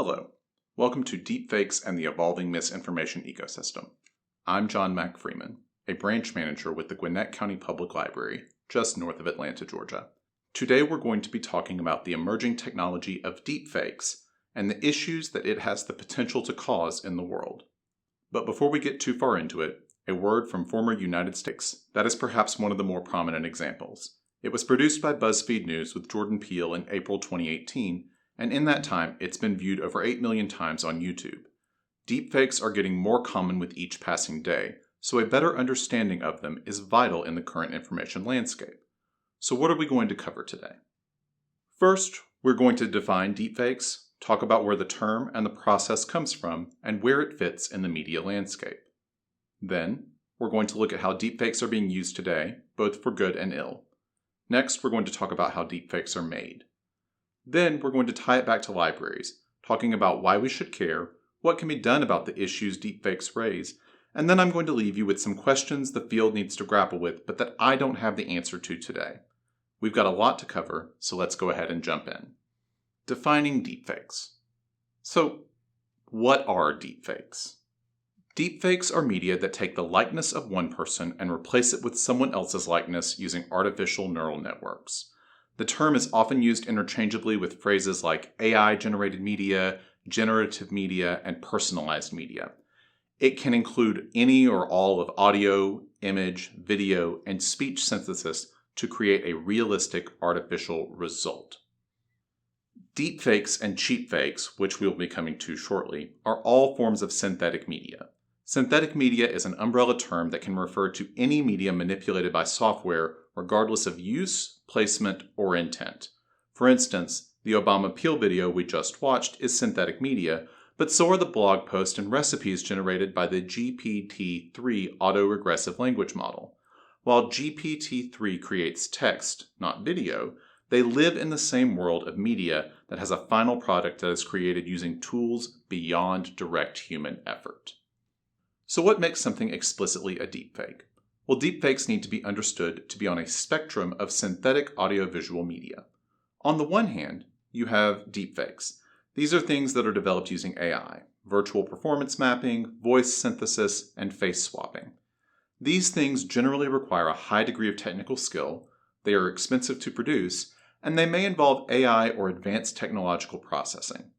Hello, welcome to Deepfakes and the Evolving Misinformation Ecosystem. I'm John Mack Freeman, a branch manager with the Gwinnett County Public Library, just north of Atlanta, Georgia. Today we're going to be talking about the emerging technology of deepfakes and the issues that it has the potential to cause in the world. But before we get too far into it, a word from former United States that is perhaps one of the more prominent examples. It was produced by BuzzFeed News with Jordan Peele in April 2018, and in that time, it's been viewed over 8 million times on YouTube. Deepfakes are getting more common with each passing day, so a better understanding of them is vital in the current information landscape. So what are we going to cover today? First, we're going to define deepfakes, talk about where the term and the process comes from, and where it fits in the media landscape. Then, we're going to look at how deepfakes are being used today, both for good and ill. Next, we're going to talk about how deepfakes are made. Then, we're going to tie it back to libraries, talking about why we should care, what can be done about the issues deepfakes raise, and then I'm going to leave you with some questions the field needs to grapple with, but that I don't have the answer to today. We've got a lot to cover, so let's go ahead and jump in. Defining deepfakes. So, what are deepfakes? Deepfakes are media that take the likeness of one person and replace it with someone else's likeness using artificial neural networks. The term is often used interchangeably with phrases like AI-generated media, generative media, and personalized media. It can include any or all of audio, image, video, and speech synthesis to create a realistic artificial result. Deepfakes and cheapfakes, which we'll be coming to shortly, are all forms of synthetic media. Synthetic media is an umbrella term that can refer to any media manipulated by software regardless of use, placement, or intent. For instance, the Obama Peel video we just watched is synthetic media, but so are the blog posts and recipes generated by the GPT-3 autoregressive language model. While GPT-3 creates text, not video, they live in the same world of media that has a final product that is created using tools beyond direct human effort. So what makes something explicitly a deepfake? Well, deepfakes need to be understood to be on a spectrum of synthetic audiovisual media. On the one hand, you have deepfakes. These are things that are developed using AI, virtual performance mapping, voice synthesis, and face swapping. These things generally require a high degree of technical skill, they are expensive to produce, and they may involve AI or advanced technological processing.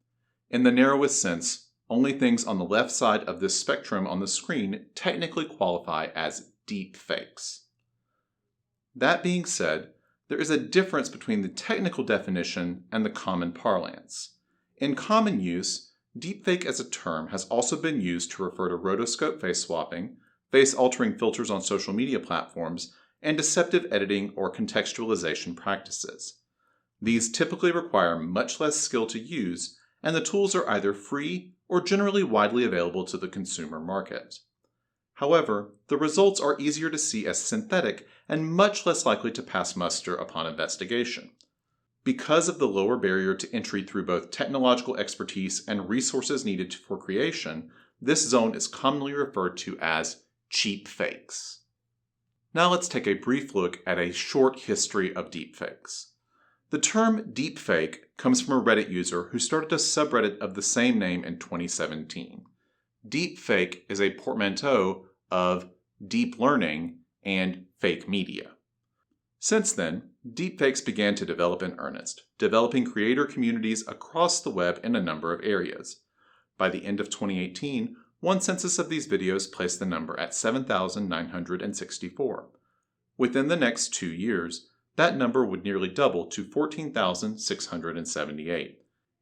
In the narrowest sense, only things on the left side of this spectrum on the screen technically qualify as deepfakes. That being said, there is a difference between the technical definition and the common parlance. In common use, deepfake as a term has also been used to refer to rotoscope face swapping, face-altering filters on social media platforms, and deceptive editing or contextualization practices. These typically require much less skill to use, and the tools are either free or generally widely available to the consumer market. However, the results are easier to see as synthetic and much less likely to pass muster upon investigation. Because of the lower barrier to entry through both technological expertise and resources needed for creation, this zone is commonly referred to as cheap fakes. Now let's take a brief look at a short history of deepfakes. The term deepfake comes from a Reddit user who started a subreddit of the same name in 2017. Deepfake is a portmanteau of deep learning and fake media. Since then, deepfakes began to develop in earnest, developing creator communities across the web in a number of areas. By the end of 2018, one census of these videos placed the number at 7,964. Within the next 2 years, that number would nearly double to 14,678.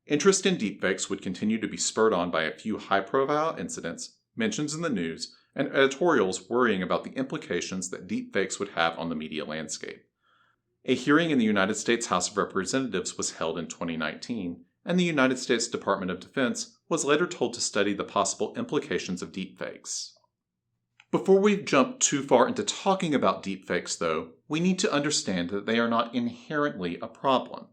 Interest in deepfakes would continue to be spurred on by a few high-profile incidents, mentions in the news, and editorials worrying about the implications that deepfakes would have on the media landscape. A hearing in the United States House of Representatives was held in 2019, and the United States Department of Defense was later told to study the possible implications of deepfakes. Before we jump too far into talking about deepfakes, though, we need to understand that they are not inherently a problem.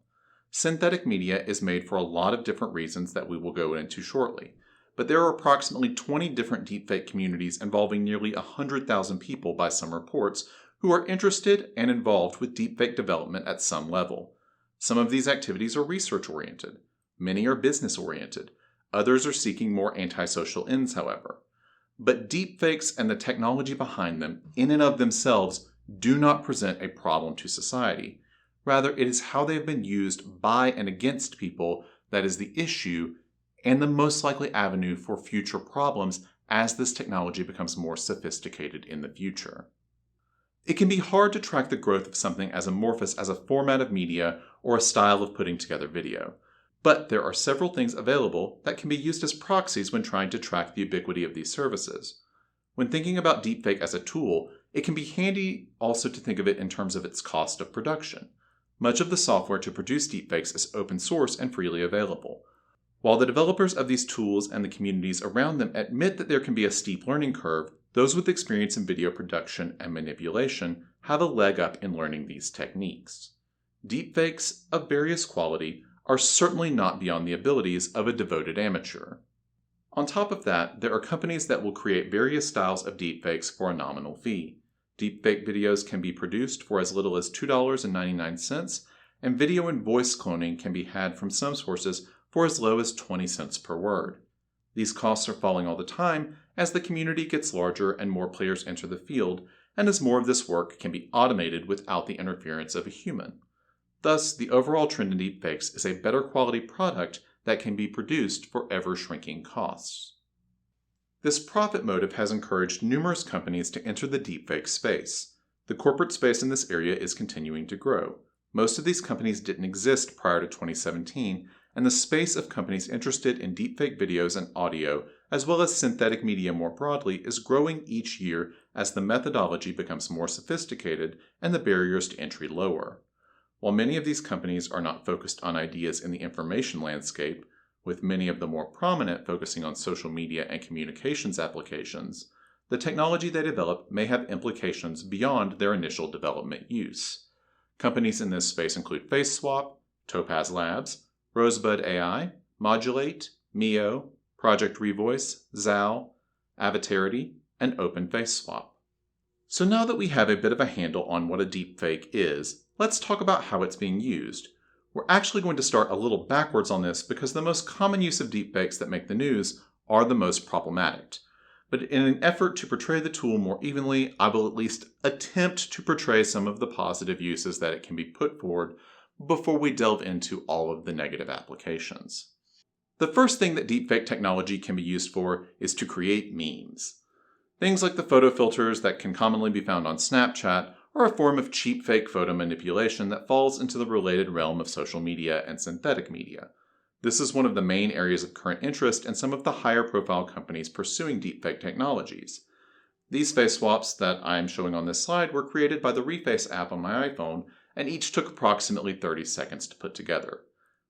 Synthetic media is made for a lot of different reasons that we will go into shortly, but there are approximately 20 different deepfake communities involving nearly 100,000 people by some reports who are interested and involved with deepfake development at some level. Some of these activities are research-oriented. Many are business-oriented. Others are seeking more antisocial ends, however. But deepfakes and the technology behind them, in and of themselves, do not present a problem to society. Rather, it is how they have been used by and against people that is the issue and the most likely avenue for future problems as this technology becomes more sophisticated in the future. It can be hard to track the growth of something as amorphous as a format of media or a style of putting together video. But there are several things available that can be used as proxies when trying to track the ubiquity of these services. When thinking about deepfake as a tool, it can be handy also to think of it in terms of its cost of production. Much of the software to produce deepfakes is open source and freely available. While the developers of these tools and the communities around them admit that there can be a steep learning curve, those with experience in video production and manipulation have a leg up in learning these techniques. Deepfakes of various quality are certainly not beyond the abilities of a devoted amateur. On top of that, there are companies that will create various styles of deepfakes for a nominal fee. Deepfake videos can be produced for as little as $2.99, and video and voice cloning can be had from some sources for as low as 20 cents per word. These costs are falling all the time as the community gets larger and more players enter the field, and as more of this work can be automated without the interference of a human. Thus, the overall trend in deepfakes is a better quality product that can be produced for ever-shrinking costs. This profit motive has encouraged numerous companies to enter the deepfake space. The corporate space in this area is continuing to grow. Most of these companies didn't exist prior to 2017, and the space of companies interested in deepfake videos and audio, as well as synthetic media more broadly, is growing each year as the methodology becomes more sophisticated and the barriers to entry lower. While many of these companies are not focused on ideas in the information landscape, with many of the more prominent focusing on social media and communications applications, the technology they develop may have implications beyond their initial development use. Companies in this space include FaceSwap, Topaz Labs, Rosebud AI, Modulate, Mio, Project Revoice, Zal, Avatarity, and OpenFaceSwap. So now that we have a bit of a handle on what a deepfake is, let's talk about how it's being used. We're actually going to start a little backwards on this because the most common use of deepfakes that make the news are the most problematic. But in an effort to portray the tool more evenly, I will at least attempt to portray some of the positive uses that it can be put forward before we delve into all of the negative applications. The first thing that deepfake technology can be used for is to create memes. Things like the photo filters that can commonly be found on Snapchat are a form of cheap fake photo manipulation that falls into the related realm of social media and synthetic media. This is one of the main areas of current interest in some of the higher profile companies pursuing deepfake technologies. These face swaps that I am showing on this slide were created by the Reface app on my iPhone, and each took approximately 30 seconds to put together.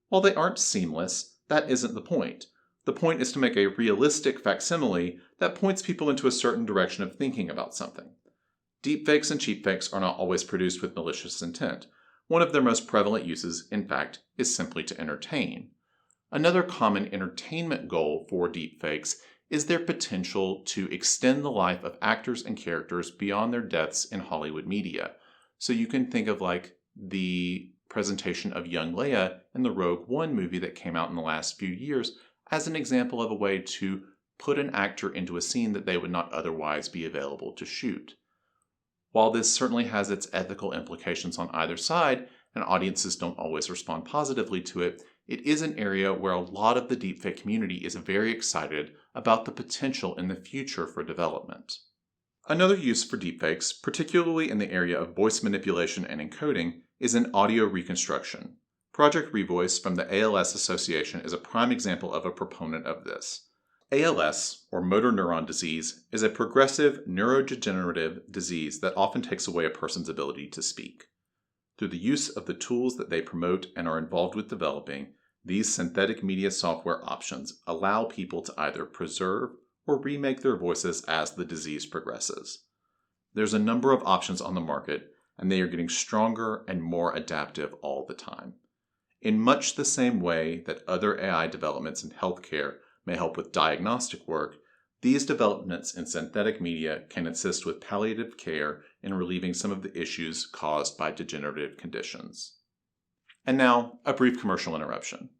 While they aren't seamless, that isn't the point. The point is to make a realistic facsimile that points people into a certain direction of thinking about something. Deepfakes and cheapfakes are not always produced with malicious intent. One of their most prevalent uses, in fact, is simply to entertain. Another common entertainment goal for deepfakes is their potential to extend the life of actors and characters beyond their deaths in Hollywood media. So you can think of like the presentation of young Leia in the Rogue One movie that came out in the last few years as an example of a way to put an actor into a scene that they would not otherwise be available to shoot. While this certainly has its ethical implications on either side, and audiences don't always respond positively to it, it is an area where a lot of the deepfake community is very excited about the potential in the future for development. Another use for deepfakes, particularly in the area of voice manipulation and encoding, is in audio reconstruction. Project Revoice from the ALS Association is a prime example of a proponent of this. ALS, or motor neuron disease, is a progressive neurodegenerative disease that often takes away a person's ability to speak. Through the use of the tools that they promote and are involved with developing, these synthetic media software options allow people to either preserve or remake their voices as the disease progresses. There's a number of options on the market, and they are getting stronger and more adaptive all the time. In much the same way that other AI developments in healthcare may help with diagnostic work, these developments in synthetic media can assist with palliative care in relieving some of the issues caused by degenerative conditions. And now, a brief commercial interruption.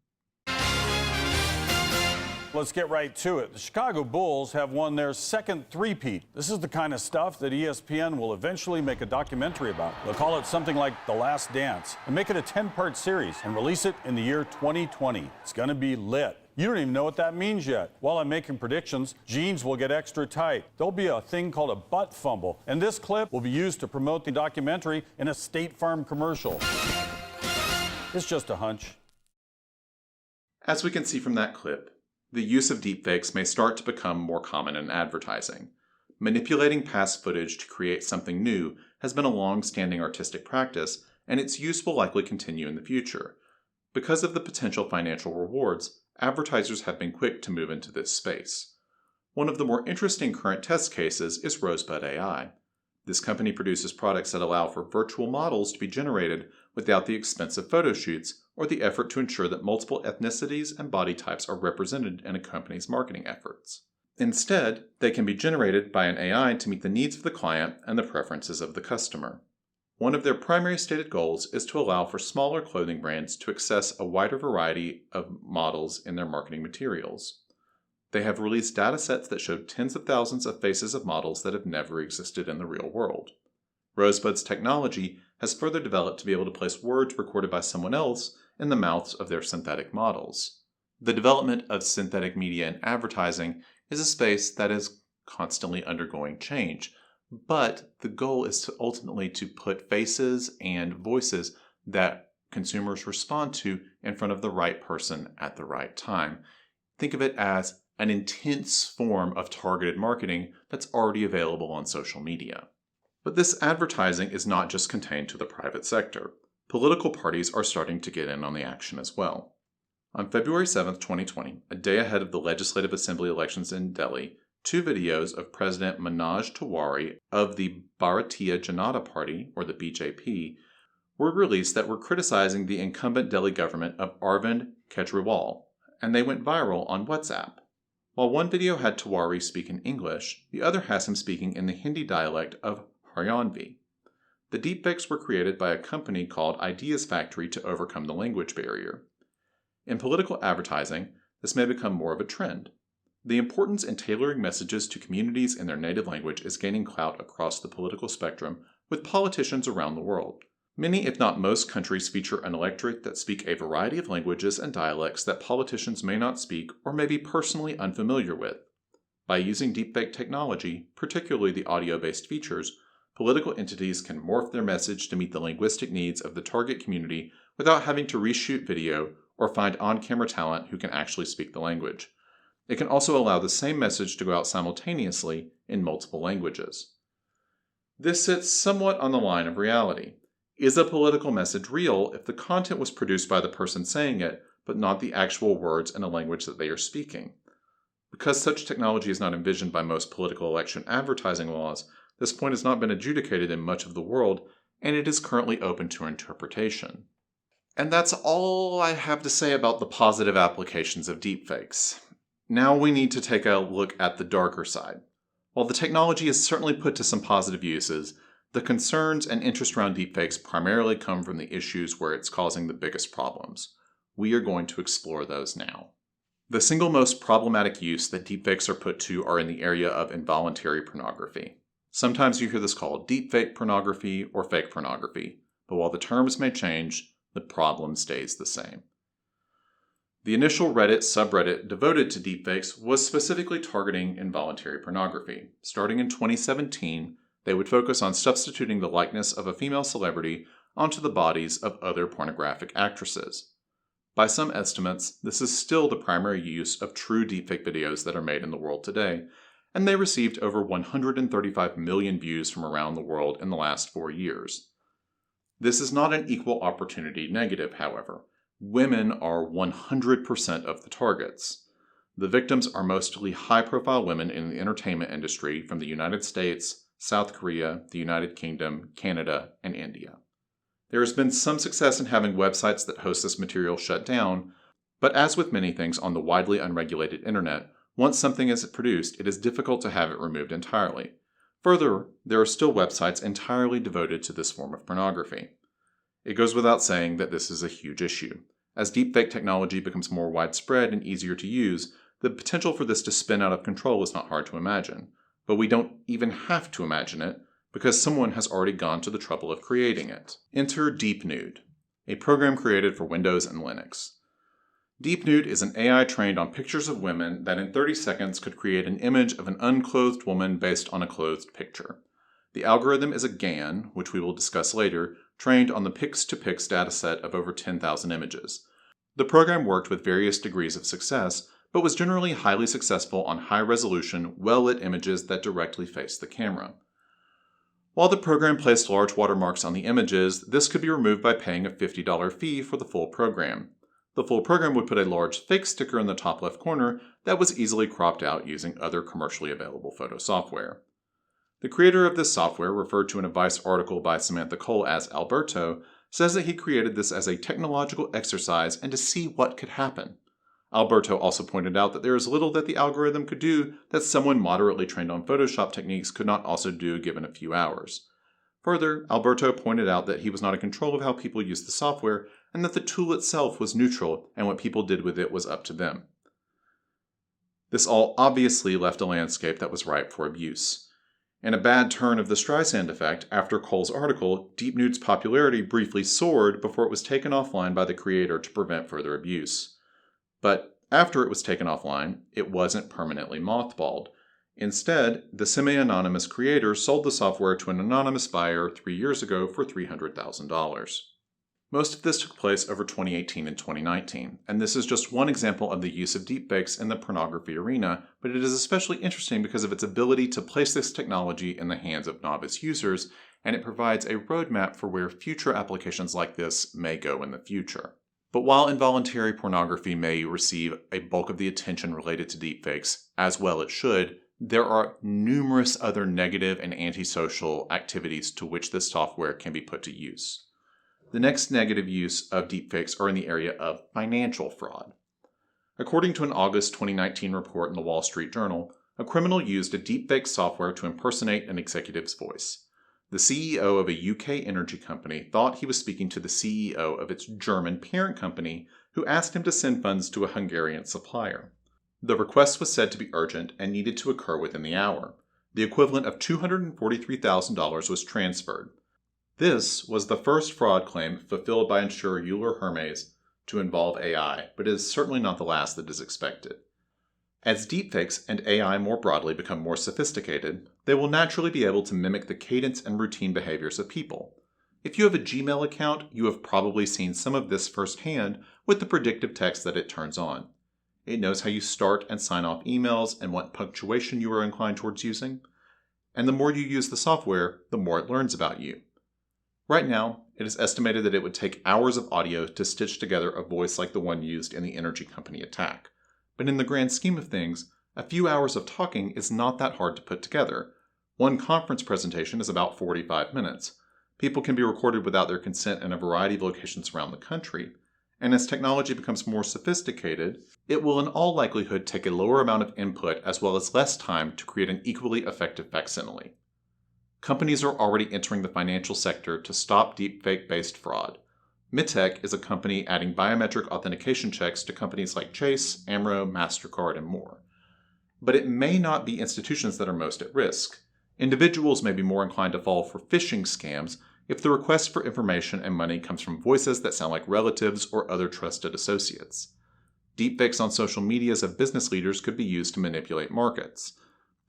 let's get right to it. The Chicago Bulls have won their second three-peat. This is the kind of stuff that ESPN will eventually make a documentary about. They'll call it something like The Last Dance and make it a 10-part series and release it in the year 2020. It's going to be lit. You don't even know what that means yet. While I'm making predictions, jeans will get extra tight. There'll be a thing called a butt fumble, and this clip will be used to promote the documentary in a State Farm commercial. It's just a hunch. As we can see from that clip, the use of deepfakes may start to become more common in advertising. Manipulating past footage to create something new has been a long-standing artistic practice, and its use will likely continue in the future. Because of the potential financial rewards, advertisers have been quick to move into this space. One of the more interesting current test cases is Rosebud AI. This company produces products that allow for virtual models to be generated without the expensive photo shoots or the effort to ensure that multiple ethnicities and body types are represented in a company's marketing efforts. Instead, they can be generated by an AI to meet the needs of the client and the preferences of the customer. One of their primary stated goals is to allow for smaller clothing brands to access a wider variety of models in their marketing materials. They have released data sets that show tens of thousands of faces of models that have never existed in the real world. Rosebud's technology has further developed to be able to place words recorded by someone else in the mouths of their synthetic models. The development of synthetic media in advertising is a space that is constantly undergoing change, but the goal is to ultimately to put faces and voices that consumers respond to in front of the right person at the right time. Think of it as an intense form of targeted marketing that's already available on social media. But this advertising is not just contained to the private sector. Political parties are starting to get in on the action as well. On February 7, 2020, a day ahead of the Legislative Assembly elections in Delhi, two videos of President Manoj Tiwari of the Bharatiya Janata Party, or the BJP, were released that were criticizing the incumbent Delhi government of Arvind Kejriwal, and they went viral on WhatsApp. While one video had Tiwari speak in English, the other has him speaking in the Hindi dialect of Haryanvi. The deepfakes were created by a company called Ideas Factory to overcome the language barrier. In political advertising, this may become more of a trend. The importance in tailoring messages to communities in their native language is gaining clout across the political spectrum with politicians around the world. Many, if not most, countries feature an electorate that speak a variety of languages and dialects that politicians may not speak or may be personally unfamiliar with. By using deepfake technology, particularly the audio-based features, political entities can morph their message to meet the linguistic needs of the target community without having to reshoot video or find on-camera talent who can actually speak the language. It can also allow the same message to go out simultaneously in multiple languages. This sits somewhat on the line of reality. Is a political message real if the content was produced by the person saying it, but not the actual words in a language that they are speaking? Because such technology is not envisioned by most political election advertising laws, this point has not been adjudicated in much of the world, and it is currently open to interpretation. And that's all I have to say about the positive applications of deepfakes. Now we need to take a look at the darker side. While the technology is certainly put to some positive uses, the concerns and interest around deepfakes primarily come from the issues where it's causing the biggest problems. We are going to explore those now. The single most problematic use that deepfakes are put to are in the area of involuntary pornography. Sometimes you hear this called deepfake pornography or fake pornography, but while the terms may change, the problem stays the same. The initial Reddit subreddit devoted to deepfakes was specifically targeting involuntary pornography. Starting in 2017, they would focus on substituting the likeness of a female celebrity onto the bodies of other pornographic actresses. By some estimates, this is still the primary use of true deepfake videos that are made in the world today, and they received over 135 million views from around the world in the last 4 years. This is not an equal opportunity negative, however. Women are 100% of the targets. The victims are mostly high-profile women in the entertainment industry from the United States, South Korea, the United Kingdom, Canada, and India. There has been some success in having websites that host this material shut down, but as with many things on the widely unregulated internet, once something is produced, it is difficult to have it removed entirely. Further, there are still websites entirely devoted to this form of pornography. It goes without saying that this is a huge issue. As deepfake technology becomes more widespread and easier to use, The potential for this to spin out of control is not hard to imagine, but we don't even have to imagine it because someone has already gone to the trouble of creating it. Enter DeepNude, a program created for Windows and Linux. DeepNude is an AI trained on pictures of women that in 30 seconds could create an image of an unclothed woman based on a clothed picture. The algorithm is a GAN, which we will discuss later, trained on the Pix2Pix dataset of over 10,000 images. The program worked with various degrees of success, but was generally highly successful on high-resolution, well-lit images that directly faced the camera. While the program placed large watermarks on the images, this could be removed by paying a $50 fee for the full program. The full program would put a large fake sticker in the top left corner that was easily cropped out using other commercially available photo software. The creator of this software, referred to in a Vice article by Samantha Cole as Alberto, says that he created this as a technological exercise and to see what could happen. Alberto also pointed out that there is little that the algorithm could do that someone moderately trained on Photoshop techniques could not also do given a few hours. Further, Alberto pointed out that he was not in control of how people used the software and that the tool itself was neutral and what people did with it was up to them. This all obviously left a landscape that was ripe for abuse. In a bad turn of the Streisand effect, after Cole's article, DeepNude's popularity briefly soared before it was taken offline by the creator to prevent further abuse. But after it was taken offline, it wasn't permanently mothballed. Instead, the semi-anonymous creator sold the software to an anonymous buyer 3 years ago for $300,000. Most of this took place over 2018 and 2019, and this is just one example of the use of deepfakes in the pornography arena, but it is especially interesting because of its ability to place this technology in the hands of novice users, and it provides a roadmap for where future applications like this may go in the future. But while involuntary pornography may receive a bulk of the attention related to deepfakes, as well it should, there are numerous other negative and antisocial activities to which this software can be put to use. The next negative use of deepfakes are in the area of financial fraud. According to an August 2019 report in the Wall Street Journal, a criminal used a deepfake software to impersonate an executive's voice. The CEO of a UK energy company thought he was speaking to the CEO of its German parent company, who asked him to send funds to a Hungarian supplier. The request was said to be urgent and needed to occur within the hour. The equivalent of $243,000 was transferred. This was the first fraud claim fulfilled by insurer Euler Hermes to involve AI, but it is certainly not the last that is expected. As deepfakes and AI more broadly become more sophisticated, they will naturally be able to mimic the cadence and routine behaviors of people. If you have a Gmail account, you have probably seen some of this firsthand with the predictive text that it turns on. It knows how you start and sign off emails and what punctuation you are inclined towards using. And the more you use the software, the more it learns about you. Right now, it is estimated that it would take hours of audio to stitch together a voice like the one used in the energy company attack. But in the grand scheme of things, a few hours of talking is not that hard to put together. One conference presentation is about 45 minutes. People can be recorded without their consent in a variety of locations around the country. And as technology becomes more sophisticated, it will in all likelihood take a lower amount of input as well as less time to create an equally effective facsimile. Companies are already entering the financial sector to stop deepfake-based fraud. Mitek is a company adding biometric authentication checks to companies like Chase, Amro, MasterCard, and more. But it may not be institutions that are most at risk. Individuals may be more inclined to fall for phishing scams if the request for information and money comes from voices that sound like relatives or other trusted associates. Deepfakes on social medias of business leaders could be used to manipulate markets.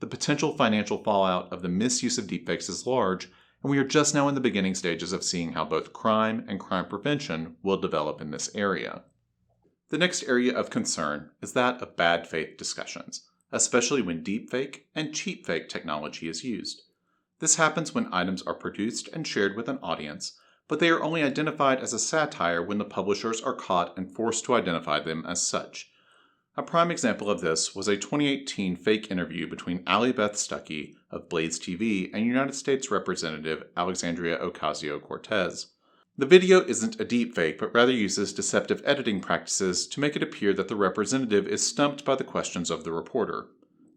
The potential financial fallout of the misuse of deepfakes is large, and we are just now in the beginning stages of seeing how both crime and crime prevention will develop in this area. The next area of concern is that of bad faith discussions, especially when deepfake and cheapfake technology is used. This happens when items are produced and shared with an audience, but they are only identified as a satire when the publishers are caught and forced to identify them as such. A prime example of this was a 2018 fake interview between Allie Beth Stuckey of Blaze TV and United States Representative Alexandria Ocasio-Cortez. The video isn't a deepfake, but rather uses deceptive editing practices to make it appear that the representative is stumped by the questions of the reporter.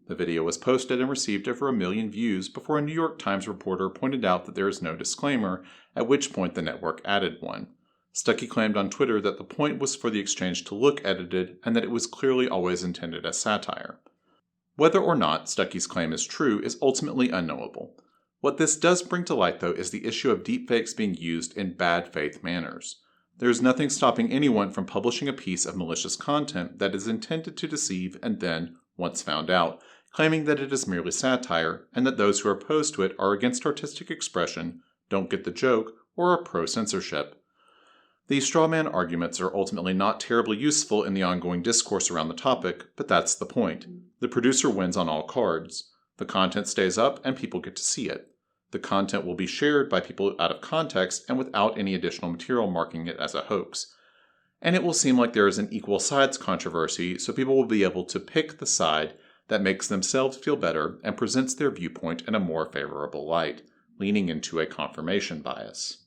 The video was posted and received over 1 million views before a New York Times reporter pointed out that there is no disclaimer, at which point the network added one. Stuckey claimed on Twitter that the point was for the exchange to look edited and that it was clearly always intended as satire. Whether or not Stuckey's claim is true is ultimately unknowable. What this does bring to light, though, is the issue of deepfakes being used in bad faith manners. There is nothing stopping anyone from publishing a piece of malicious content that is intended to deceive and then, once found out, claiming that it is merely satire and that those who are opposed to it are against artistic expression, don't get the joke, or are pro-censorship. These straw man arguments are ultimately not terribly useful in the ongoing discourse around the topic, but that's the point. The producer wins on all cards. The content stays up and people get to see it. The content will be shared by people out of context and without any additional material marking it as a hoax. And it will seem like there is an equal sides controversy, so people will be able to pick the side that makes themselves feel better and presents their viewpoint in a more favorable light, leaning into a confirmation bias.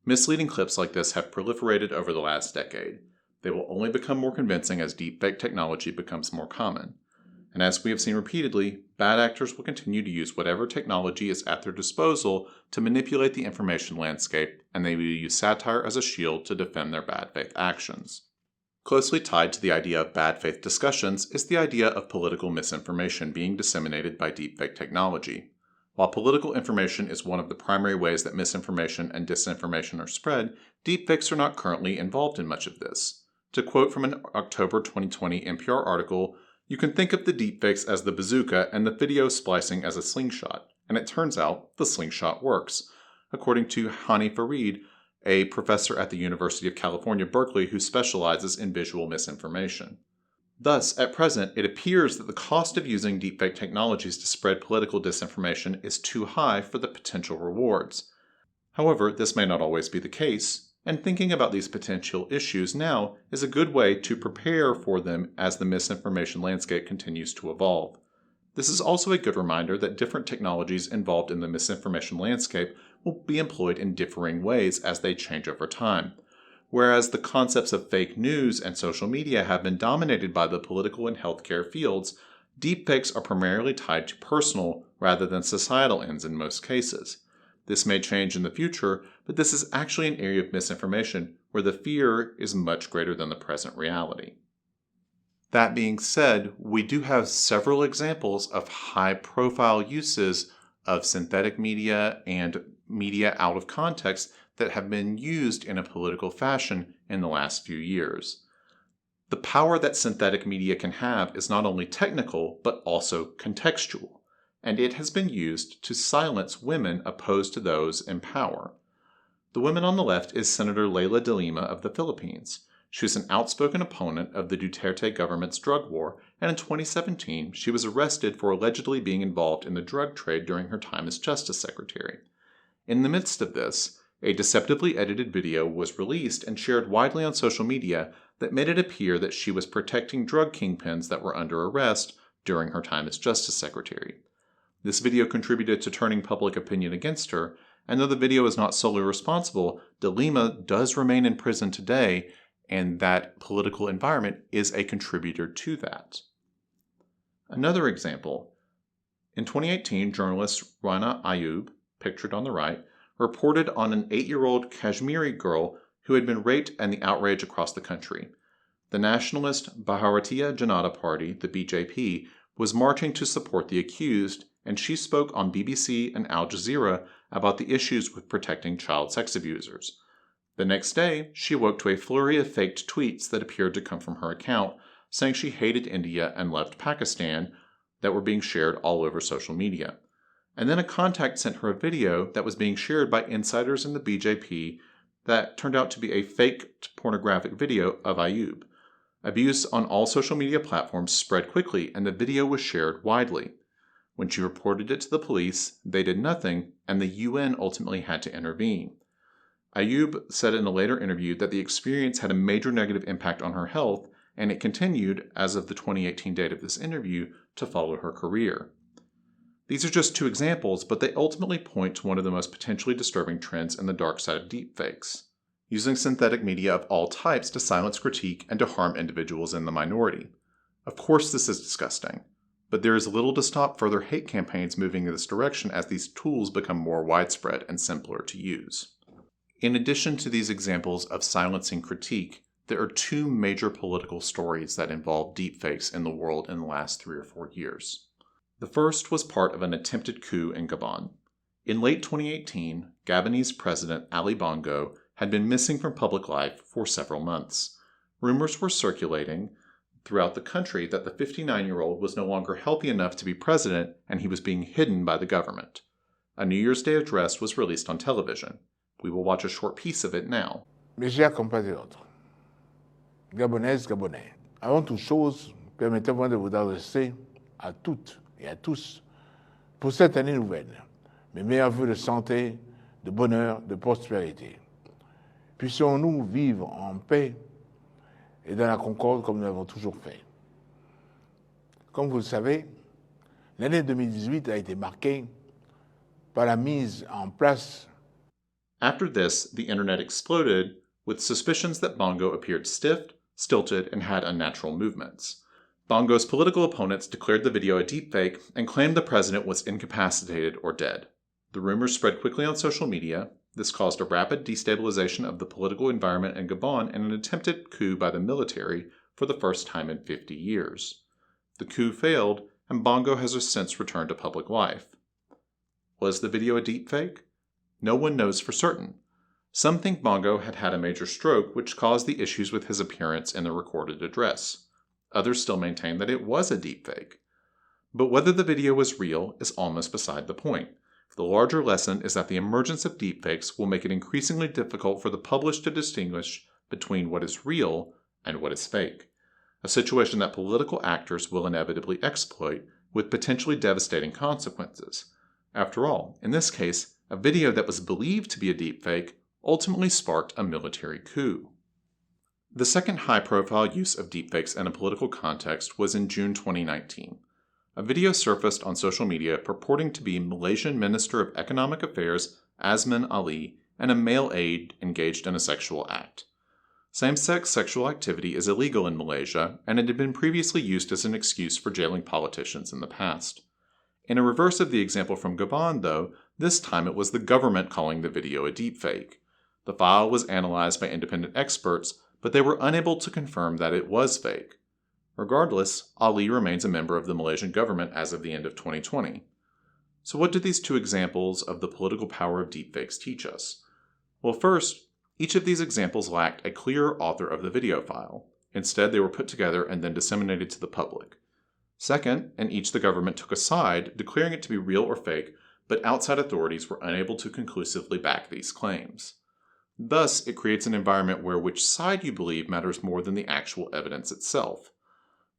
Misleading clips like this have proliferated over the last decade. They will only become more convincing as deepfake technology becomes more common. And as we have seen repeatedly, bad actors will continue to use whatever technology is at their disposal to manipulate the information landscape, and they will use satire as a shield to defend their bad faith actions. Closely tied to the idea of bad faith discussions is the idea of political misinformation being disseminated by deepfake technology. While political information is one of the primary ways that misinformation and disinformation are spread, deepfakes are not currently involved in much of this. To quote from an October 2020 NPR article, "You can think of the deepfakes as the bazooka and the video splicing as a slingshot, and it turns out the slingshot works," according to Hani Farid, a professor at the University of California, Berkeley, who specializes in visual misinformation. Thus, at present, it appears that the cost of using deepfake technologies to spread political disinformation is too high for the potential rewards. However, this may not always be the case, and thinking about these potential issues now is a good way to prepare for them as the misinformation landscape continues to evolve. This is also a good reminder that different technologies involved in the misinformation landscape will be employed in differing ways as they change over time. Whereas the concepts of fake news and social media have been dominated by the political and healthcare fields, deepfakes are primarily tied to personal rather than societal ends in most cases. This may change in the future, but this is actually an area of misinformation where the fear is much greater than the present reality. That being said, we do have several examples of high-profile uses of synthetic media and media out of context that have been used in a political fashion in the last few years. The power that synthetic media can have is not only technical, but also contextual, and it has been used to silence women opposed to those in power. The woman on the left is Senator Leila de Lima of the Philippines. She was an outspoken opponent of the Duterte government's drug war, and in 2017 she was arrested for allegedly being involved in the drug trade during her time as Justice Secretary. In the midst of this, a deceptively edited video was released and shared widely on social media that made it appear that she was protecting drug kingpins that were under arrest during her time as Justice Secretary. This video contributed to turning public opinion against her, and though the video is not solely responsible, de Lima does remain in prison today, and that political environment is a contributor to that. Another example. In 2018, journalist Rana Ayub, pictured on the right, reported on an 8-year-old Kashmiri girl who had been raped and the outrage across the country. The nationalist Bharatiya Janata Party, the BJP, was marching to support the accused, and she spoke on BBC and Al Jazeera about the issues with protecting child sex abusers. The next day, she woke to a flurry of faked tweets that appeared to come from her account, saying she hated India and loved Pakistan, that were being shared all over social media. And then a contact sent her a video that was being shared by insiders in the BJP that turned out to be a faked pornographic video of Ayub. Abuse on all social media platforms spread quickly, and the video was shared widely. When she reported it to the police, they did nothing, and the UN ultimately had to intervene. Ayub said in a later interview that the experience had a major negative impact on her health, and it continued, as of the 2018 date of this interview, to follow her career. These are just two examples, but they ultimately point to one of the most potentially disturbing trends in the dark side of deepfakes, using synthetic media of all types to silence critique and to harm individuals in the minority. Of course this is disgusting, but there is little to stop further hate campaigns moving in this direction as these tools become more widespread and simpler to use. In addition to these examples of silencing critique, there are two major political stories that involve deepfakes in the world in the last 3 or 4 years. The first was part of an attempted coup in Gabon. In late 2018, Gabonese President Ali Bongo had been missing from public life for several months. Rumors were circulating throughout the country that the 59-year-old was no longer healthy enough to be president and he was being hidden by the government. A New Year's Day address was released on television. We will watch a short piece of it now. Mes chers compatriotes, Gabonaises, Gabonais, avant toute chose, permettez-moi de vous adresser à toutes et à tous, pour cette année nouvelle, mes meilleurs vœux de santé, de bonheur, de prospérité. Puissions-nous vivre en paix et dans la concorde comme nous l'avons toujours fait. Comme vous le savez, l'année 2018 a été marquée par la mise en place. After this, the internet exploded with suspicions that Bongo appeared stiff, stilted, and had unnatural movements. Bongo's political opponents declared the video a deepfake and claimed the president was incapacitated or dead. The rumors spread quickly on social media. This caused a rapid destabilization of the political environment in Gabon and an attempted coup by the military for the first time in 50 years. The coup failed, and Bongo has since returned to public life. Was the video a deepfake? No one knows for certain. Some think Bongo had had a major stroke, which caused the issues with his appearance in the recorded address. Others still maintain that it was a deepfake. But whether the video was real is almost beside the point. The larger lesson is that the emergence of deepfakes will make it increasingly difficult for the public to distinguish between what is real and what is fake, a situation that political actors will inevitably exploit with potentially devastating consequences. After all, in this case, a video that was believed to be a deepfake ultimately sparked a military coup. The second high-profile use of deepfakes in a political context was in June 2019. A video surfaced on social media purporting to be Malaysian Minister of Economic Affairs Azman Ali and a male aide engaged in a sexual act. Same-sex sexual activity is illegal in Malaysia, and it had been previously used as an excuse for jailing politicians in the past. In a reverse of the example from Gabon, though, this time it was the government calling the video a deepfake. The file was analyzed by independent experts, but they were unable to confirm that it was fake. Regardless, Ali remains a member of the Malaysian government as of the end of 2020. So what do these two examples of the political power of deepfakes teach us? Well, first, each of these examples lacked a clear author of the video file. Instead, they were put together and then disseminated to the public. Second, in each the government took a side, declaring it to be real or fake, but outside authorities were unable to conclusively back these claims. Thus, it creates an environment where which side you believe matters more than the actual evidence itself.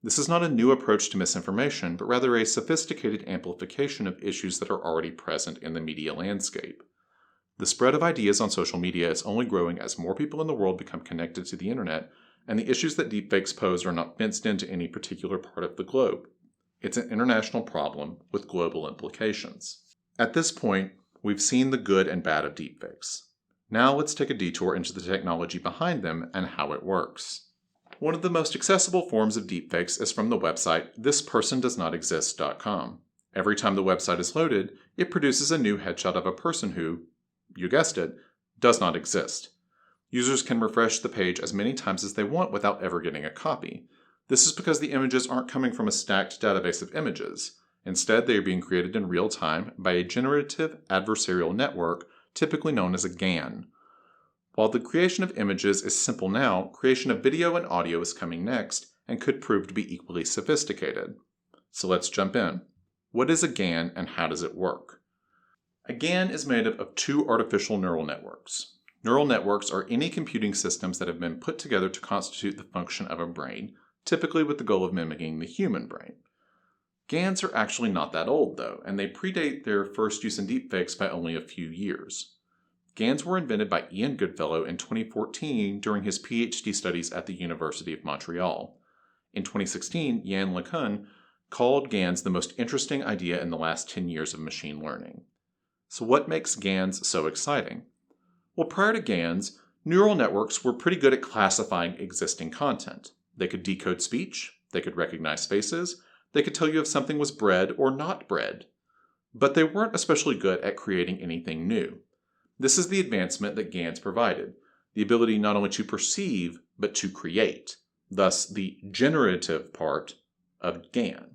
This is not a new approach to misinformation, but rather a sophisticated amplification of issues that are already present in the media landscape. The spread of ideas on social media is only growing as more people in the world become connected to the internet, and the issues that deepfakes pose are not fenced into any particular part of the globe. It's an international problem with global implications. At this point, we've seen the good and bad of deepfakes. Now let's take a detour into the technology behind them and how it works. One of the most accessible forms of deepfakes is from the website thispersondoesnotexist.com. Every time the website is loaded, it produces a new headshot of a person who, you guessed it, does not exist. Users can refresh the page as many times as they want without ever getting a copy. This is because the images aren't coming from a stacked database of images. Instead, they are being created in real time by a generative adversarial network, typically known as a GAN. While the creation of images is simple now, creation of video and audio is coming next and could prove to be equally sophisticated. So let's jump in. What is a GAN and how does it work? A GAN is made up of two artificial neural networks. Neural networks are any computing systems that have been put together to constitute the function of a brain, typically with the goal of mimicking the human brain. GANs are actually not that old, though, and they predate their first use in deepfakes by only a few years. GANs were invented by Ian Goodfellow in 2014 during his PhD studies at the University of Montreal. In 2016, Yann LeCun called GANs the most interesting idea in the last 10 years of machine learning. So what makes GANs so exciting? Well, prior to GANs, neural networks were pretty good at classifying existing content. They could decode speech, they could recognize faces, they could tell you if something was bred or not bred. But they weren't especially good at creating anything new. This is the advancement that GANs provided, the ability not only to perceive, but to create, thus the generative part of GAN.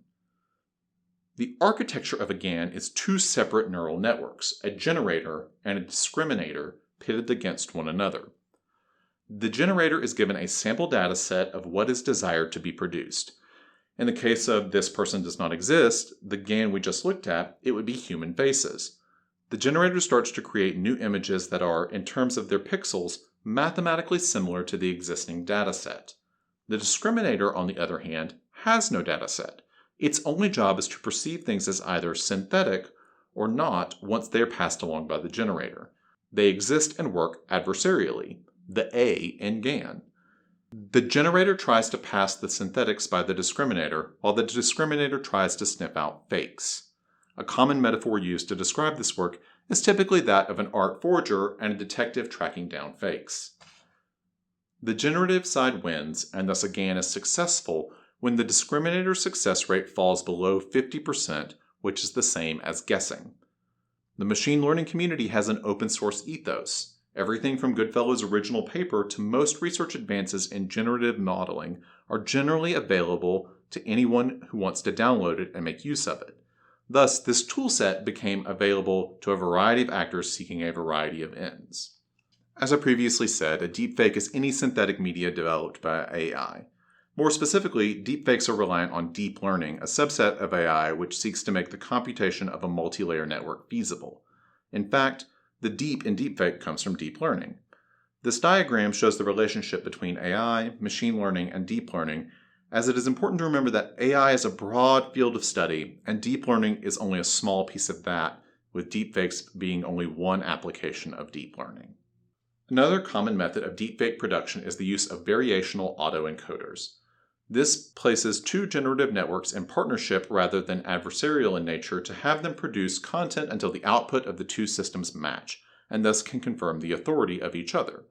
The architecture of a GAN is two separate neural networks, a generator and a discriminator pitted against one another. The generator is given a sample data set of what is desired to be produced. In the case of this person does not exist, the GAN we just looked at, it would be human faces. The generator starts to create new images that are, in terms of their pixels, mathematically similar to the existing data set. The discriminator, on the other hand, has no data set. Its only job is to perceive things as either synthetic or not once they are passed along by the generator. They exist and work adversarially, the A in GAN. The generator tries to pass the synthetics by the discriminator, while the discriminator tries to sniff out fakes. A common metaphor used to describe this work is typically that of an art forger and a detective tracking down fakes. The generative side wins, and thus a GAN is successful when the discriminator success rate falls below 50%, which is the same as guessing. The machine learning community has an open source ethos. Everything from Goodfellow's original paper to most research advances in generative modeling are generally available to anyone who wants to download it and make use of it. Thus, this toolset became available to a variety of actors seeking a variety of ends. As I previously said, a deepfake is any synthetic media developed by AI. More specifically, deepfakes are reliant on deep learning, a subset of AI which seeks to make the computation of a multi-layer network feasible. In fact, the deep in deepfake comes from deep learning. This diagram shows the relationship between AI, machine learning, and deep learning, as it is important to remember that AI is a broad field of study, and deep learning is only a small piece of that, with deepfakes being only one application of deep learning. Another common method of deepfake production is the use of variational autoencoders. This places two generative networks in partnership rather than adversarial in nature to have them produce content until the output of the two systems match, and thus can confirm the authority of each other.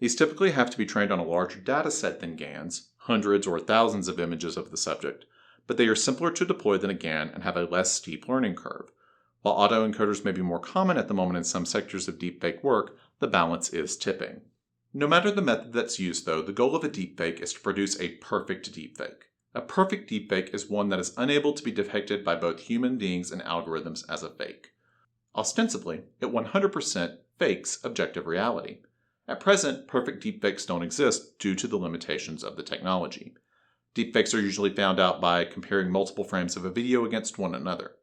These typically have to be trained on a larger data set than GANs, hundreds or thousands of images of the subject, but they are simpler to deploy than a GAN and have a less steep learning curve. While autoencoders may be more common at the moment in some sectors of deepfake work, the balance is tipping. No matter the method that's used, though, the goal of a deepfake is to produce a perfect deepfake. A perfect deepfake is one that is unable to be detected by both human beings and algorithms as a fake. Ostensibly, it 100% fakes objective reality. At present, perfect deepfakes don't exist due to the limitations of the technology. Deepfakes are usually found out by comparing multiple frames of a video against one another.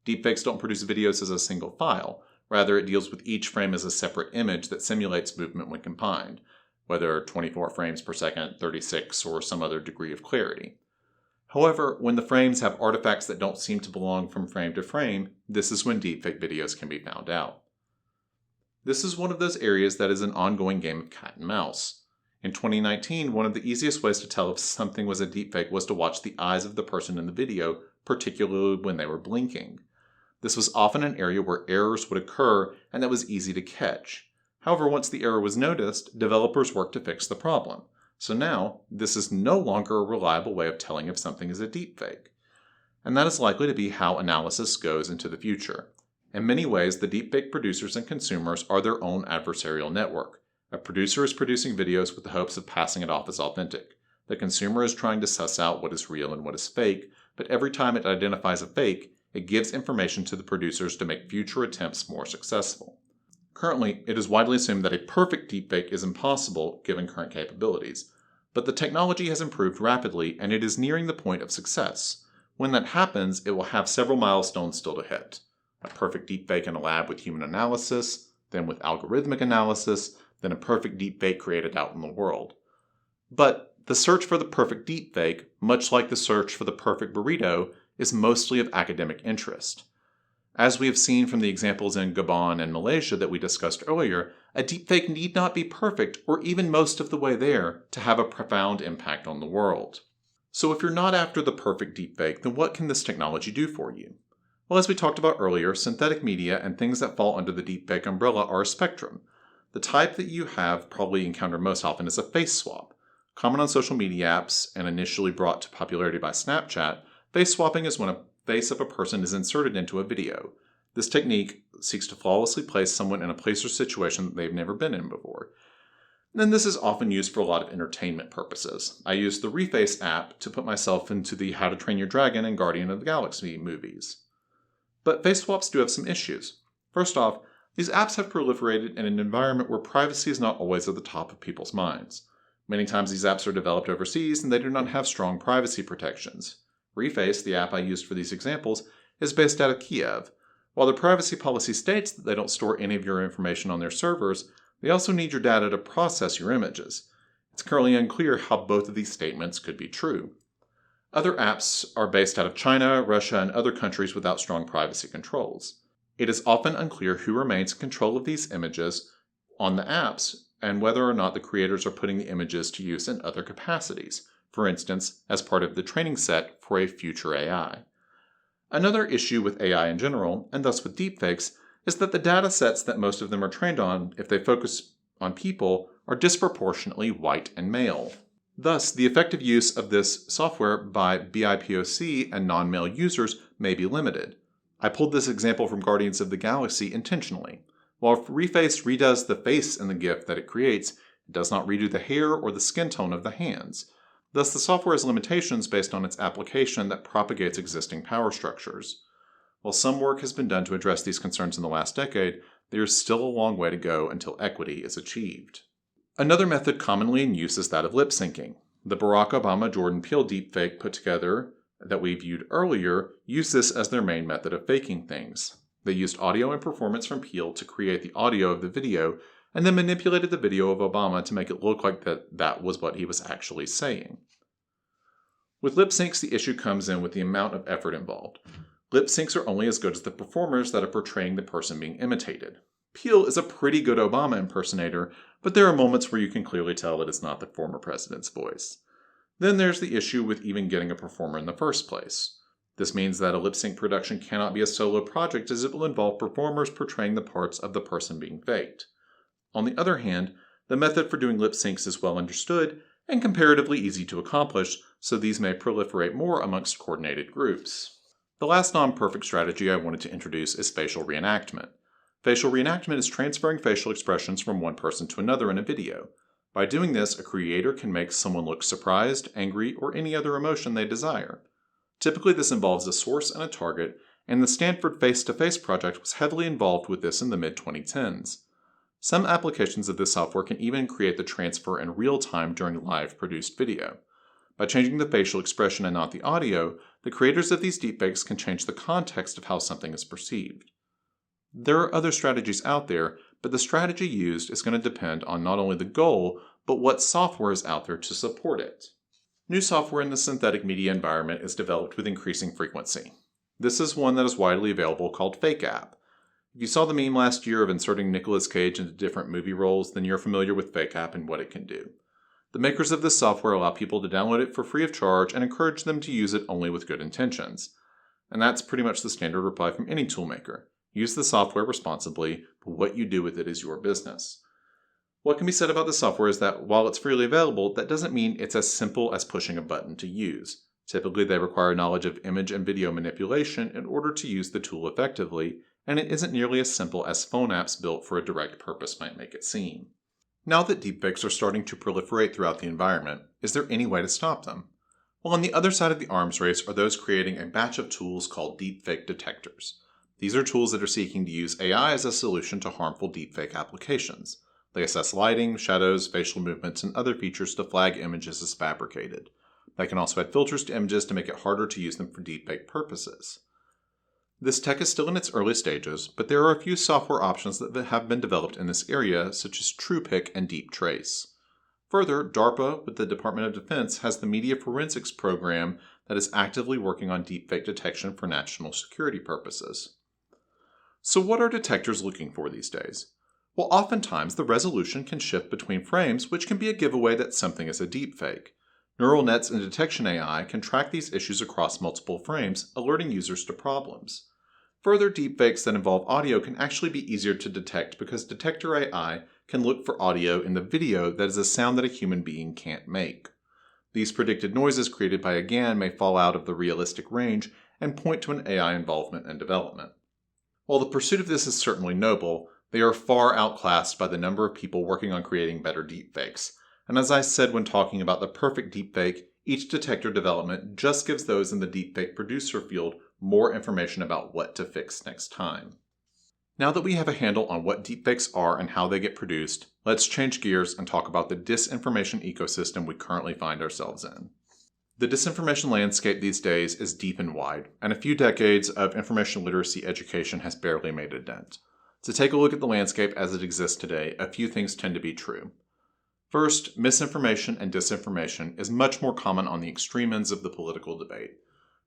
Deepfakes don't produce videos as a single file. Rather, it deals with each frame as a separate image that simulates movement when combined, whether 24 frames per second, 36, or some other degree of clarity. However, when the frames have artifacts that don't seem to belong from frame to frame, this is when deepfake videos can be found out. This is one of those areas that is an ongoing game of cat and mouse. In 2019, one of the easiest ways to tell if something was a deepfake was to watch the eyes of the person in the video, particularly when they were blinking. This was often an area where errors would occur and that was easy to catch. However, once the error was noticed, developers worked to fix the problem. So now, this is no longer a reliable way of telling if something is a deepfake. And that is likely to be how analysis goes into the future. In many ways, the deepfake producers and consumers are their own adversarial network. A producer is producing videos with the hopes of passing it off as authentic. The consumer is trying to suss out what is real and what is fake, but every time it identifies a fake, it gives information to the producers to make future attempts more successful. Currently, it is widely assumed that a perfect deepfake is impossible given current capabilities, but the technology has improved rapidly and it is nearing the point of success. When that happens, it will have several milestones still to hit. A perfect deepfake in a lab with human analysis, then with algorithmic analysis, then a perfect deepfake created out in the world. But the search for the perfect deepfake, much like the search for the perfect burrito, is mostly of academic interest. As we have seen from the examples in Gabon and Malaysia that we discussed earlier, a deepfake need not be perfect or even most of the way there to have a profound impact on the world. So if you're not after the perfect deepfake, then what can this technology do for you? Well, as we talked about earlier, synthetic media and things that fall under the deepfake umbrella are a spectrum. The type that you have probably encountered most often is a face swap. Common on social media apps and initially brought to popularity by Snapchat, face swapping is when a face of a person is inserted into a video. This technique seeks to flawlessly place someone in a place or situation that they've never been in before. And this is often used for a lot of entertainment purposes. I use the Reface app to put myself into the How to Train Your Dragon and Guardian of the Galaxy movies. But face swaps do have some issues. First off, these apps have proliferated in an environment where privacy is not always at the top of people's minds. Many times these apps are developed overseas and they do not have strong privacy protections. Reface, the app I used for these examples, is based out of Kiev. While the privacy policy states that they don't store any of your information on their servers, they also need your data to process your images. It's currently unclear how both of these statements could be true. Other apps are based out of China, Russia, and other countries without strong privacy controls. It is often unclear who remains in control of these images on the apps and whether or not the creators are putting the images to use in other capacities, for instance, as part of the training set for a future AI. Another issue with AI in general, and thus with deepfakes, is that the data sets that most of them are trained on, if they focus on people, are disproportionately white and male. Thus, the effective use of this software by BIPOC and non-male users may be limited. I pulled this example from Guardians of the Galaxy intentionally. While Reface redoes the face in the GIF that it creates, it does not redo the hair or the skin tone of the hands. Thus, the software has limitations based on its application that propagates existing power structures. While some work has been done to address these concerns in the last decade, there is still a long way to go until equity is achieved. Another method commonly in use is that of lip syncing. The Barack Obama Jordan Peele deepfake put together that we viewed earlier used this as their main method of faking things. They used audio and performance from Peele to create the audio of the video, and then manipulated the video of Obama to make it look like that was what he was actually saying. With lip syncs, the issue comes in with the amount of effort involved. Lip syncs are only as good as the performers that are portraying the person being imitated. Peele is a pretty good Obama impersonator, but there are moments where you can clearly tell that it's not the former president's voice. Then there's the issue with even getting a performer in the first place. This means that a lip sync production cannot be a solo project as it will involve performers portraying the parts of the person being faked. On the other hand, the method for doing lip syncs is well understood and comparatively easy to accomplish, so these may proliferate more amongst coordinated groups. The last non-perfect strategy I wanted to introduce is facial reenactment. Facial reenactment is transferring facial expressions from one person to another in a video. By doing this, a creator can make someone look surprised, angry, or any other emotion they desire. Typically, this involves a source and a target, and the Stanford Face-to-Face project was heavily involved with this in the mid-2010s. Some applications of this software can even create the transfer in real time during live produced video. By changing the facial expression and not the audio, the creators of these deepfakes can change the context of how something is perceived. There are other strategies out there, but the strategy used is going to depend on not only the goal, but what software is out there to support it. New software in the synthetic media environment is developed with increasing frequency. This is one that is widely available called FakeApp. If you saw the meme last year of inserting Nicolas Cage into different movie roles, then you're familiar with FakeApp and what it can do. The makers of this software allow people to download it for free of charge and encourage them to use it only with good intentions. And that's pretty much the standard reply from any toolmaker. Use the software responsibly, but what you do with it is your business. What can be said about the software is that while it's freely available, that doesn't mean it's as simple as pushing a button to use. Typically, they require knowledge of image and video manipulation in order to use the tool effectively, and it isn't nearly as simple as phone apps built for a direct purpose might make it seem. Now that deepfakes are starting to proliferate throughout the environment, is there any way to stop them? Well, on the other side of the arms race are those creating a batch of tools called deepfake detectors. These are tools that are seeking to use AI as a solution to harmful deepfake applications. They assess lighting, shadows, facial movements, and other features to flag images as fabricated. They can also add filters to images to make it harder to use them for deepfake purposes. This tech is still in its early stages, but there are a few software options that have been developed in this area, such as TruePic and DeepTrace. Further, DARPA, with the Department of Defense, has the Media Forensics program that is actively working on deepfake detection for national security purposes. So what are detectors looking for these days? Well, oftentimes the resolution can shift between frames, which can be a giveaway that something is a deepfake. Neural nets and detection AI can track these issues across multiple frames, alerting users to problems. Further, deepfakes that involve audio can actually be easier to detect because detector AI can look for audio in the video that is a sound that a human being can't make. These predicted noises created by a GAN may fall out of the realistic range and point to an AI involvement and development. While the pursuit of this is certainly noble, they are far outclassed by the number of people working on creating better deepfakes. And as I said when talking about the perfect deepfake, each detector development just gives those in the deepfake producer field more information about what to fix next time. Now that we have a handle on what deepfakes are and how they get produced, let's change gears and talk about the disinformation ecosystem we currently find ourselves in. The disinformation landscape these days is deep and wide, and a few decades of information literacy education has barely made a dent. To take a look at the landscape as it exists today, a few things tend to be true. First, misinformation and disinformation is much more common on the extreme ends of the political debate.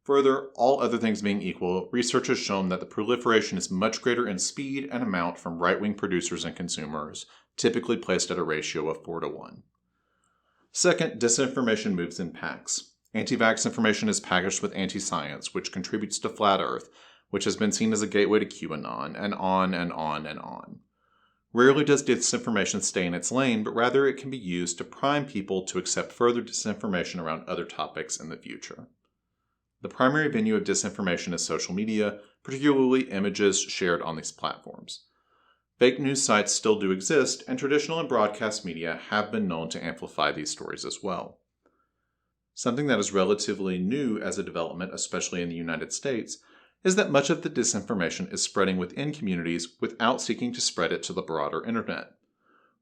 Further, all other things being equal, research has shown that the proliferation is much greater in speed and amount from right-wing producers and consumers, typically placed at a ratio of 4-1. Second, disinformation moves in packs. Anti-vax information is packaged with anti-science, which contributes to flat Earth, which has been seen as a gateway to QAnon, and on and on and on. Rarely does disinformation stay in its lane, but rather it can be used to prime people to accept further disinformation around other topics in the future. The primary venue of disinformation is social media, particularly images shared on these platforms. Fake news sites still do exist, and traditional and broadcast media have been known to amplify these stories as well. Something that is relatively new as a development, especially in the United States, is that much of the disinformation is spreading within communities without seeking to spread it to the broader internet.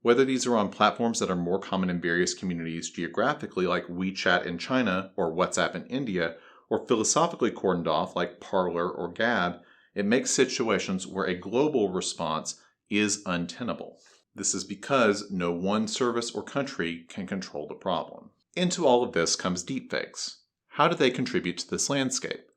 Whether these are on platforms that are more common in various communities geographically, like WeChat in China or WhatsApp in India, or philosophically cordoned off like Parler or Gab, it makes situations where a global response is untenable. This is because no one service or country can control the problem. Into all of this comes deepfakes. How do they contribute to this landscape?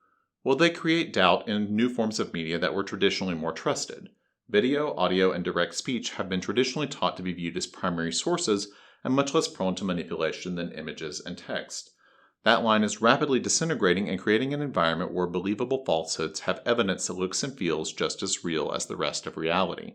Well, they create doubt in new forms of media that were traditionally more trusted. Video, audio, and direct speech have been traditionally taught to be viewed as primary sources and much less prone to manipulation than images and text. That line is rapidly disintegrating and creating an environment where believable falsehoods have evidence that looks and feels just as real as the rest of reality.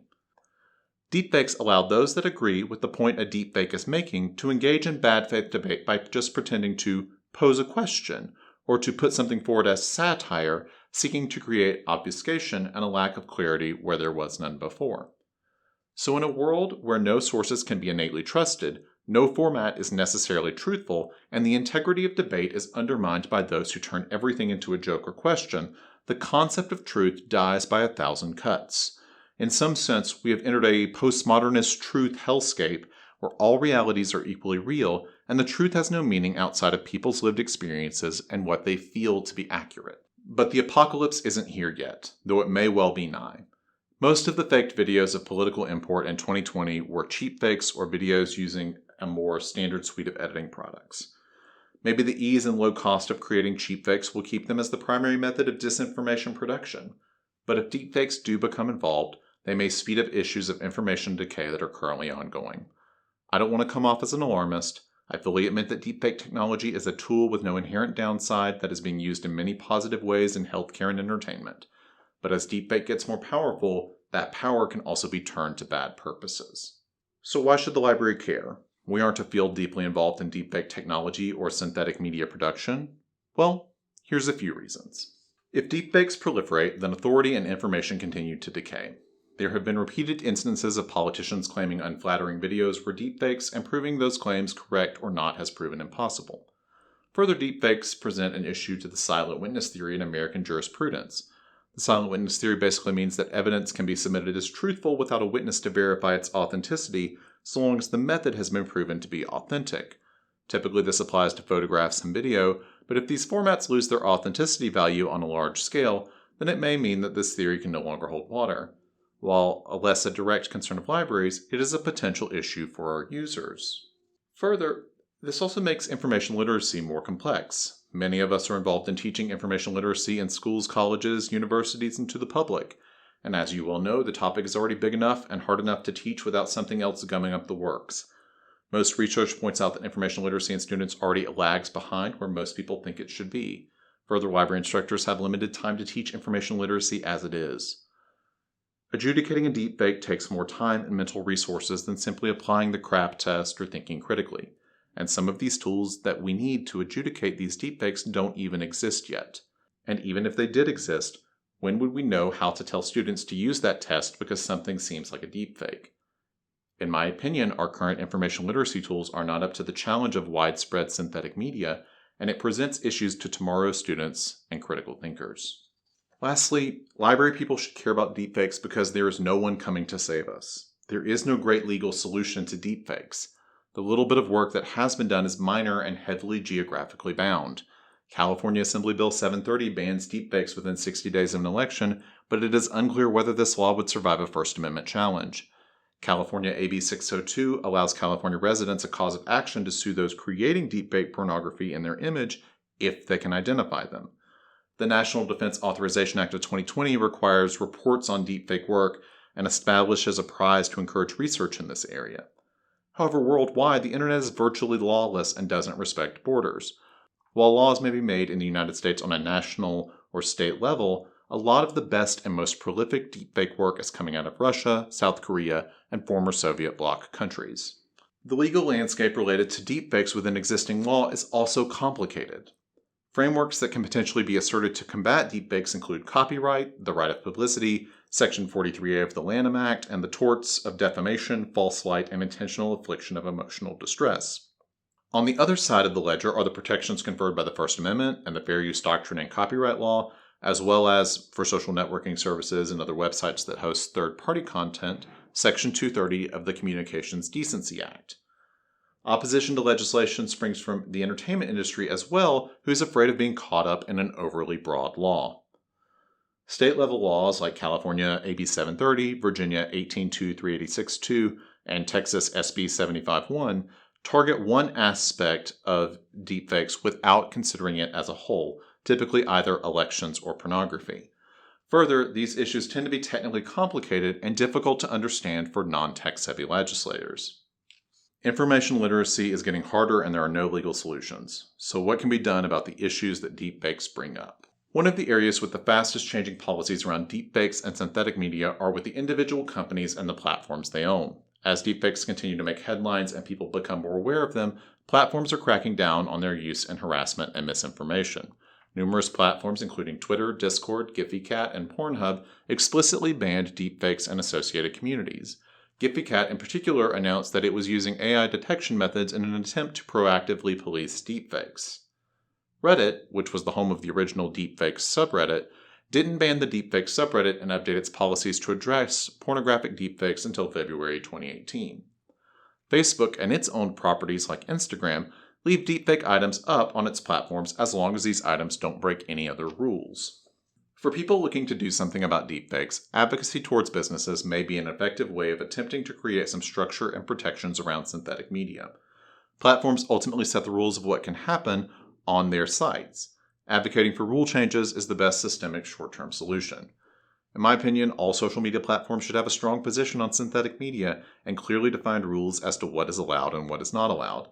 Deepfakes allow those that agree with the point a deepfake is making to engage in bad faith debate by just pretending to pose a question or to put something forward as satire, seeking to create obfuscation and a lack of clarity where there was none before. So in a world where no sources can be innately trusted, no format is necessarily truthful, and the integrity of debate is undermined by those who turn everything into a joke or question, the concept of truth dies by 1,000 cuts. In some sense, we have entered a postmodernist truth hellscape where all realities are equally real, and the truth has no meaning outside of people's lived experiences and what they feel to be accurate. But the apocalypse isn't here yet, though it may well be nigh. Most of the faked videos of political import in 2020 were cheap fakes or videos using a more standard suite of editing products. Maybe the ease and low cost of creating cheap fakes will keep them as the primary method of disinformation production. But if deepfakes do become involved, they may speed up issues of information decay that are currently ongoing. I don't want to come off as an alarmist. I fully admit that deepfake technology is a tool with no inherent downside that is being used in many positive ways in healthcare and entertainment. But as deepfake gets more powerful, that power can also be turned to bad purposes. So why should the library care? We aren't a field deeply involved in deepfake technology or synthetic media production? Well, here's a few reasons. If deepfakes proliferate, then authority and information continue to decay. There have been repeated instances of politicians claiming unflattering videos were deepfakes, and proving those claims correct or not has proven impossible. Further, deepfakes present an issue to the silent witness theory in American jurisprudence. The silent witness theory basically means that evidence can be submitted as truthful without a witness to verify its authenticity, so long as the method has been proven to be authentic. Typically, this applies to photographs and video, but if these formats lose their authenticity value on a large scale, then it may mean that this theory can no longer hold water. While less a direct concern of libraries, it is a potential issue for our users. Further, this also makes information literacy more complex. Many of us are involved in teaching information literacy in schools, colleges, universities, and to the public. And as you well know, the topic is already big enough and hard enough to teach without something else gumming up the works. Most research points out that information literacy in students already lags behind where most people think it should be. Further, library instructors have limited time to teach information literacy as it is. Adjudicating a deepfake takes more time and mental resources than simply applying the crap test or thinking critically. And some of these tools that we need to adjudicate these deepfakes don't even exist yet. And even if they did exist, When would we know how to tell students to use that test because something seems like a deepfake? In my opinion, our current information literacy tools are not up to the challenge of widespread synthetic media, and it presents issues to tomorrow's students and critical thinkers. Lastly, library people should care about deepfakes because there is no one coming to save us. There is no great legal solution to deepfakes. The little bit of work that has been done is minor and heavily geographically bound. California Assembly Bill 730 bans deepfakes within 60 days of an election, but it is unclear whether this law would survive a First Amendment challenge. California AB 602 allows California residents a cause of action to sue those creating deepfake pornography in their image if they can identify them. The National Defense Authorization Act of 2020 requires reports on deepfake work and establishes a prize to encourage research in this area. However, worldwide, the internet is virtually lawless and doesn't respect borders. While laws may be made in the United States on a national or state level, a lot of the best and most prolific deepfake work is coming out of Russia, South Korea, and former Soviet bloc countries. The legal landscape related to deepfakes within existing law is also complicated. Frameworks that can potentially be asserted to combat deepfakes include copyright, the right of publicity, Section 43A of the Lanham Act, and the torts of defamation, false light, and intentional infliction of emotional distress. On the other side of the ledger are the protections conferred by the First Amendment and the Fair Use Doctrine and copyright law, as well as, for social networking services and other websites that host third-party content, Section 230 of the Communications Decency Act. Opposition to legislation springs from the entertainment industry as well, who is afraid of being caught up in an overly broad law. State-level laws like California AB 730, Virginia 18.2.386.2, and Texas SB 75.1 target one aspect of deepfakes without considering it as a whole, typically either elections or pornography. Further, these issues tend to be technically complicated and difficult to understand for non-tech-savvy legislators. Information literacy is getting harder and there are no legal solutions. So what can be done about the issues that deepfakes bring up? One of the areas with the fastest changing policies around deepfakes and synthetic media are with the individual companies and the platforms they own. As deepfakes continue to make headlines and people become more aware of them, platforms are cracking down on their use in harassment and misinformation. Numerous platforms, including Twitter, Discord, GiphyCat, and Pornhub, explicitly banned deepfakes and associated communities. GiphyCat in particular announced that it was using AI detection methods in an attempt to proactively police deepfakes. Reddit, which was the home of the original deepfakes subreddit, didn't ban the deepfakes subreddit and update its policies to address pornographic deepfakes until February 2018. Facebook and its own properties like Instagram leave deepfake items up on its platforms as long as these items don't break any other rules. For people looking to do something about deepfakes, advocacy towards businesses may be an effective way of attempting to create some structure and protections around synthetic media. Platforms ultimately set the rules of what can happen on their sites. Advocating for rule changes is the best systemic short-term solution. In my opinion, all social media platforms should have a strong position on synthetic media and clearly defined rules as to what is allowed and what is not allowed.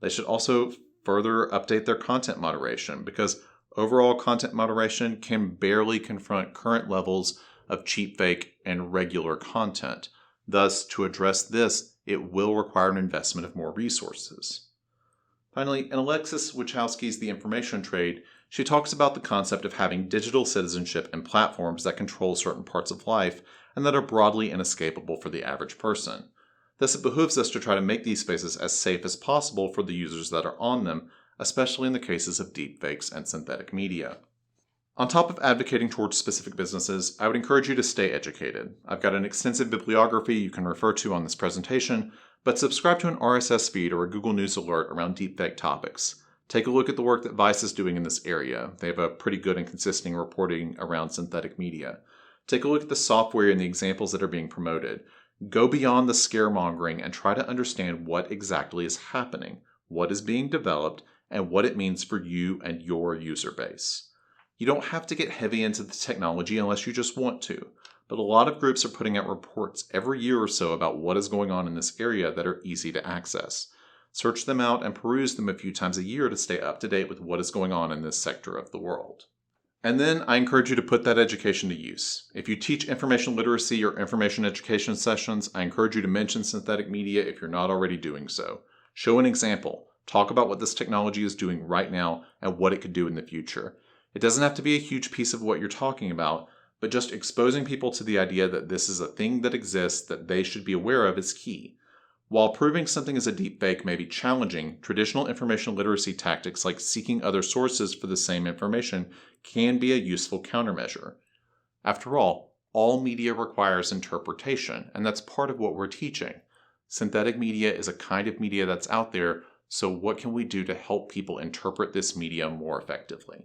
They should also further update their content moderation because overall content moderation can barely confront current levels of cheap fake and regular content. Thus, to address this, it will require an investment of more resources. Finally, in Alexis Wachowski's The Information Trade, she talks about the concept of having digital citizenship and platforms that control certain parts of life and that are broadly inescapable for the average person. Thus, it behooves us to try to make these spaces as safe as possible for the users that are on them, especially in the cases of deepfakes and synthetic media. On top of advocating towards specific businesses, I would encourage you to stay educated. I've got an extensive bibliography you can refer to on this presentation, but subscribe to an RSS feed or a Google News alert around deepfake topics. Take a look at the work that Vice is doing in this area. They have a pretty good and consistent reporting around synthetic media. Take a look at the software and the examples that are being promoted. Go beyond the scaremongering and try to understand what exactly is happening, what is being developed, and what it means for you and your user base. You don't have to get heavy into the technology unless you just want to, but a lot of groups are putting out reports every year or so about what is going on in this area that are easy to access. Search them out and peruse them a few times a year to stay up to date with what is going on in this sector of the world. And then I encourage you to put that education to use. If you teach information literacy or information education sessions, I encourage you to mention synthetic media if you're not already doing so. Show an example. Talk about what this technology is doing right now and what it could do in the future. It doesn't have to be a huge piece of what you're talking about, but just exposing people to the idea that this is a thing that exists that they should be aware of is key. While proving something is a deepfake may be challenging, traditional information literacy tactics like seeking other sources for the same information can be a useful countermeasure. After all media requires interpretation, and that's part of what we're teaching. Synthetic media is a kind of media that's out there, so what can we do to help people interpret this media more effectively?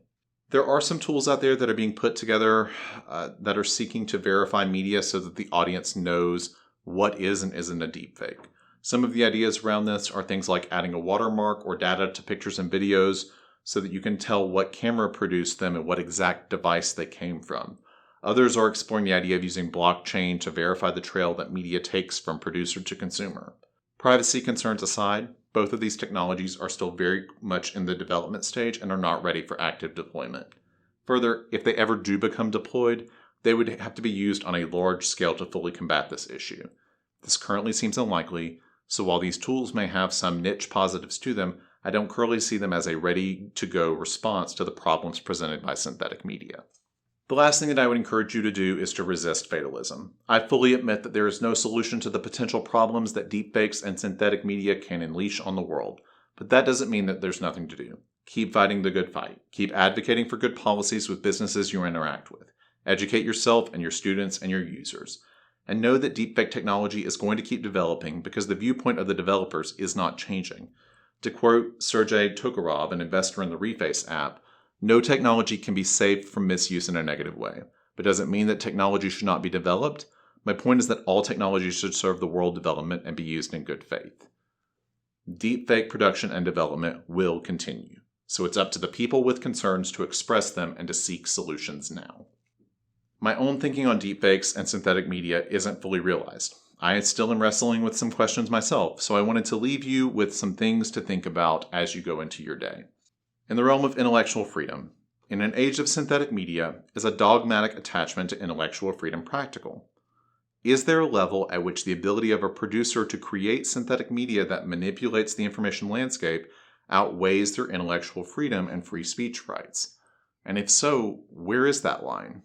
There are some tools out there that are being put together that are seeking to verify media so that the audience knows what is and isn't a deepfake. Some of the ideas around this are things like adding a watermark or data to pictures and videos so that you can tell what camera produced them and what exact device they came from. Others are exploring the idea of using blockchain to verify the trail that media takes from producer to consumer. Privacy concerns aside, both of these technologies are still very much in the development stage and are not ready for active deployment. Further, if they ever do become deployed, they would have to be used on a large scale to fully combat this issue. This currently seems unlikely, so while these tools may have some niche positives to them, I don't currently see them as a ready-to-go response to the problems presented by synthetic media. The last thing that I would encourage you to do is to resist fatalism. I fully admit that there is no solution to the potential problems that deepfakes and synthetic media can unleash on the world, but that doesn't mean that there's nothing to do. Keep fighting the good fight. Keep advocating for good policies with businesses you interact with. Educate yourself and your students and your users. And know that deepfake technology is going to keep developing because the viewpoint of the developers is not changing. To quote Sergey Tokarov, an investor in the Reface app, "No technology can be saved from misuse in a negative way. But does it mean that technology should not be developed? My point is that all technology should serve the world development and be used in good faith." Deepfake production and development will continue, so it's up to the people with concerns to express them and to seek solutions now. My own thinking on deepfakes and synthetic media isn't fully realized. I still am wrestling with some questions myself, so I wanted to leave you with some things to think about as you go into your day. In the realm of intellectual freedom, in an age of synthetic media, is a dogmatic attachment to intellectual freedom practical? Is there a level at which the ability of a producer to create synthetic media that manipulates the information landscape outweighs their intellectual freedom and free speech rights? And if so, where is that line?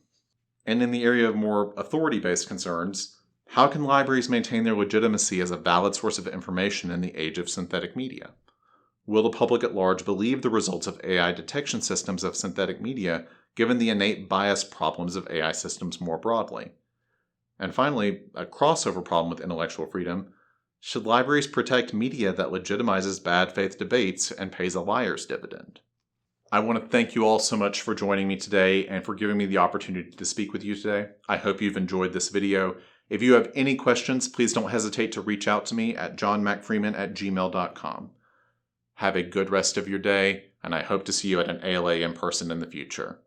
And in the area of more authority-based concerns, how can libraries maintain their legitimacy as a valid source of information in the age of synthetic media? Will the public at large believe the results of AI detection systems of synthetic media, given the innate bias problems of AI systems more broadly? And finally, a crossover problem with intellectual freedom: should libraries protect media that legitimizes bad faith debates and pays a liar's dividend? I want to thank you all so much for joining me today and for giving me the opportunity to speak with you today. I hope you've enjoyed this video. If you have any questions, please don't hesitate to reach out to me at johnmacfreeman@gmail.com. Have a good rest of your day, and I hope to see you at an ALA in person in the future.